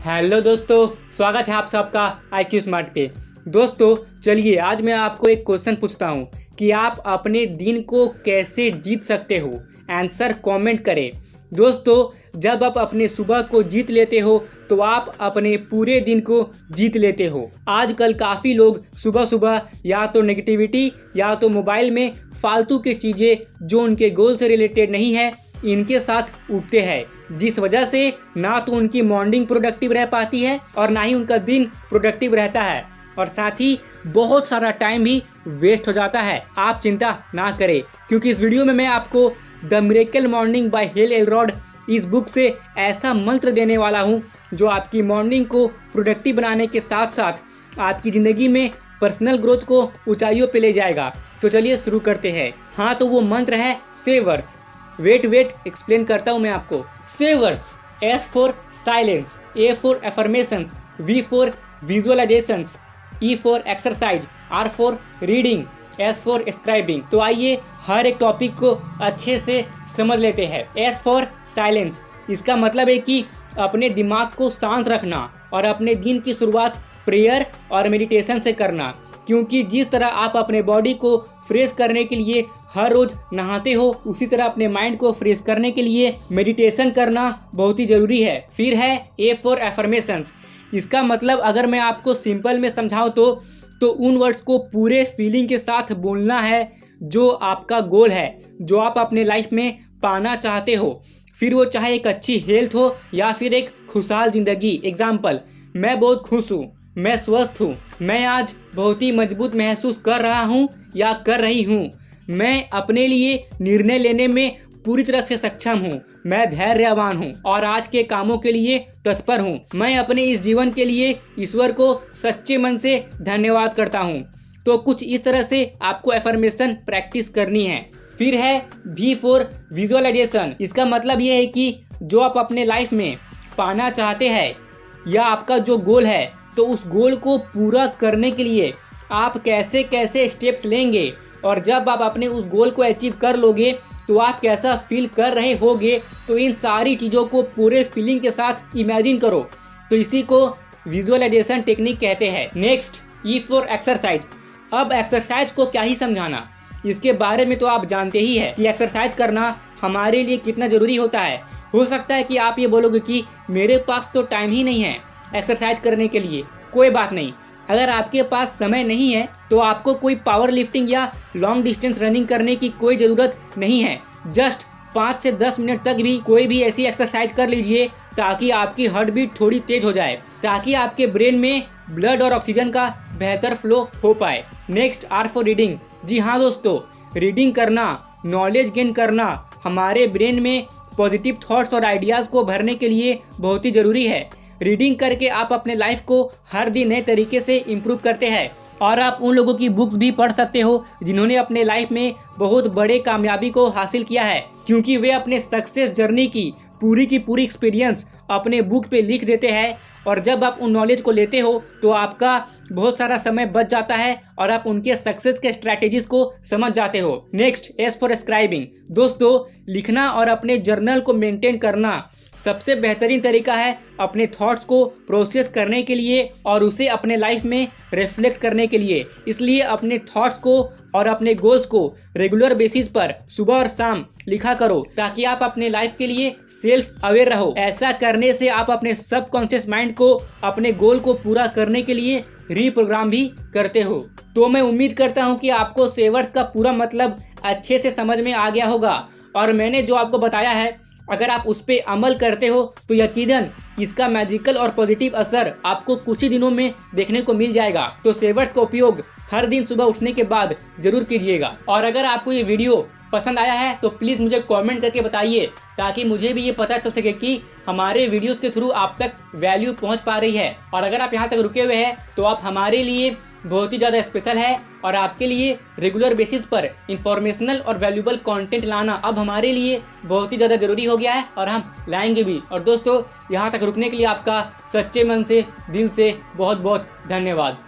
Hello दोस्तों, स्वागत है आप सबका IQ स्मार्ट पे। दोस्तों चलिए आज मैं आपको एक क्वेश्चन पूछता हूँ कि आप अपने दिन को कैसे जीत सकते हो। आंसर कमेंट करें। दोस्तों जब आप अपने सुबह को जीत लेते हो तो आप अपने पूरे दिन को जीत लेते हो। आजकल काफ़ी लोग सुबह सुबह या तो नेगेटिविटी या तो मोबाइल में फालतू की चीज़ें जो उनके गोल से रिलेटेड नहीं है इनके साथ उठते हैं, जिस वजह से ना तो उनकी मॉर्निंग प्रोडक्टिव रह पाती है और ना ही उनका दिन प्रोडक्टिव रहता है और साथ ही बहुत सारा टाइम भी वेस्ट हो जाता है। आप चिंता ना करें क्योंकि इस वीडियो में मैं आपको the miracle morning by Hal Elrod इस बुक से ऐसा मंत्र देने वाला हूं जो आपकी मॉर्निंग को प्रोडक्टिव बनाने के साथ साथ आपकी ज़िंदगी में पर्सनल ग्रोथ को ऊंचाइयों पे ले जाएगा। तो चलिए शुरू करते हैं। हाँ, तो वो मंत्र है सेवर्स। वेट एक्सप्लेन करता हूँ मैं आपको। सेवर्स, S for silence, A for affirmations, V for visualisations, E for exercise, R for reading, S for scribing. तो आइए हर एक टॉपिक को अच्छे से समझ लेते हैं। S फॉर साइलेंस, इसका मतलब है कि अपने दिमाग को शांत रखना और अपने दिन की शुरुआत प्रेयर और मेडिटेशन से करना, क्योंकि जिस तरह आप अपने बॉडी को फ्रेश करने के लिए हर रोज नहाते हो उसी तरह अपने माइंड को फ्रेश करने के लिए मेडिटेशन करना बहुत ही जरूरी है। फिर है A फॉर एफर्मेशंस। इसका मतलब अगर मैं आपको सिंपल में समझाऊं तो उन वर्ड्स को पूरे फीलिंग के साथ बोलना है जो आपका गोल है, जो आप अपने लाइफ में पाना चाहते हो। फिर वो चाहे एक अच्छी हेल्थ हो या फिर एक खुशहाल जिंदगी। एग्जाम्पल, मैं बहुत खुश हूँ, मैं स्वस्थ हूँ, मैं आज बहुत ही मजबूत महसूस कर रहा हूँ या कर रही हूँ, मैं अपने लिए निर्णय लेने में पूरी तरह से सक्षम हूँ, मैं धैर्यवान हूँ और आज के कामों के लिए तत्पर हूँ, मैं अपने इस जीवन के लिए ईश्वर को सच्चे मन से धन्यवाद करता हूँ। तो कुछ इस तरह से आपको एफर्मेशन प्रैक्टिस करनी है। फिर है V फॉर विजुअलाइजेशन। इसका मतलब ये है कि जो आप अपने लाइफ में पाना चाहते हैं या आपका जो गोल है तो उस गोल को पूरा करने के लिए आप कैसे कैसे स्टेप्स लेंगे और जब आप अपने उस गोल को अचीव कर लोगे तो आप कैसा फील कर रहे होगे। तो इन सारी चीज़ों को पूरे फीलिंग के साथ इमेजिन करो। तो इसी को विजुअलाइजेशन टेक्निक कहते हैं। Next E for exercise. अब एक्सरसाइज को क्या ही समझाना, इसके बारे में तो आप जानते ही हैं कि एक्सरसाइज करना हमारे लिए कितना ज़रूरी होता है। हो सकता है कि आप ये बोलोगे कि मेरे पास तो टाइम ही नहीं है एक्सरसाइज करने के लिए। कोई बात नहीं, अगर आपके पास समय नहीं है तो आपको कोई पावर लिफ्टिंग या लॉन्ग डिस्टेंस रनिंग करने की कोई ज़रूरत नहीं है। जस्ट 5 से 10 मिनट तक भी कोई भी ऐसी एक्सरसाइज कर लीजिए ताकि आपकी हार्ट बीट थोड़ी तेज हो जाए, ताकि आपके ब्रेन में ब्लड और ऑक्सीजन का बेहतर फ्लो हो पाए। Next R for reading. जी हाँ दोस्तों, रीडिंग करना, नॉलेज गेन करना हमारे ब्रेन में पॉजिटिव थॉट्स और आइडियाज़ को भरने के लिए बहुत ही ज़रूरी है। रीडिंग करके आप अपने लाइफ को हर दिन नए तरीके से इम्प्रूव करते हैं और आप उन लोगों की बुक्स भी पढ़ सकते हो जिन्होंने अपने लाइफ में बहुत बड़े कामयाबी को हासिल किया है, क्योंकि वे अपने सक्सेस जर्नी की पूरी एक्सपीरियंस अपने बुक पे लिख देते हैं और जब आप उन नॉलेज को लेते हो तो आपका बहुत सारा समय बच जाता है और आप उनके सक्सेस के स्ट्रैटेजीज को समझ जाते हो। Next S for scribing. दोस्तों लिखना और अपने जर्नल को मेंटेन करना सबसे बेहतरीन तरीका है अपने थॉट्स को प्रोसेस करने के लिए और उसे अपने लाइफ में रिफ्लेक्ट करने के लिए। इसलिए अपने थॉट्स को और अपने गोल्स को रेगुलर बेसिस पर सुबह और शाम लिखा करो ताकि आप अपने लाइफ के लिए सेल्फ अवेयर रहो। ऐसा करने से आप अपने सबकॉन्शियस माइंड को अपने गोल को पूरा करने के लिए रीप्रोग्राम भी करते हो। तो मैं उम्मीद करता हूँ कि आपको सेवर्स का पूरा मतलब अच्छे से समझ में आ गया होगा और मैंने जो आपको बताया है अगर आप उस पर अमल करते हो तो यकीनन इसका मैजिकल और पॉजिटिव असर आपको कुछ ही दिनों में देखने को मिल जाएगा। तो सेवर्स का उपयोग हर दिन सुबह उठने के बाद जरूर कीजिएगा। और अगर आपको ये वीडियो पसंद आया है तो प्लीज़ मुझे कमेंट करके बताइए ताकि मुझे भी ये पता चल सके कि हमारे वीडियोस के थ्रू आप तक वैल्यू पहुंच पा रही है। और अगर आप यहाँ तक रुके हुए हैं तो आप हमारे लिए बहुत ही ज़्यादा स्पेशल है और आपके लिए रेगुलर बेसिस पर इंफॉर्मेशनल और वैल्यूबल कंटेंट लाना अब हमारे लिए बहुत ही ज़्यादा ज़रूरी हो गया है और हम लाएंगे भी। और दोस्तों यहाँ तक रुकने के लिए आपका सच्चे मन से दिल से बहुत बहुत धन्यवाद।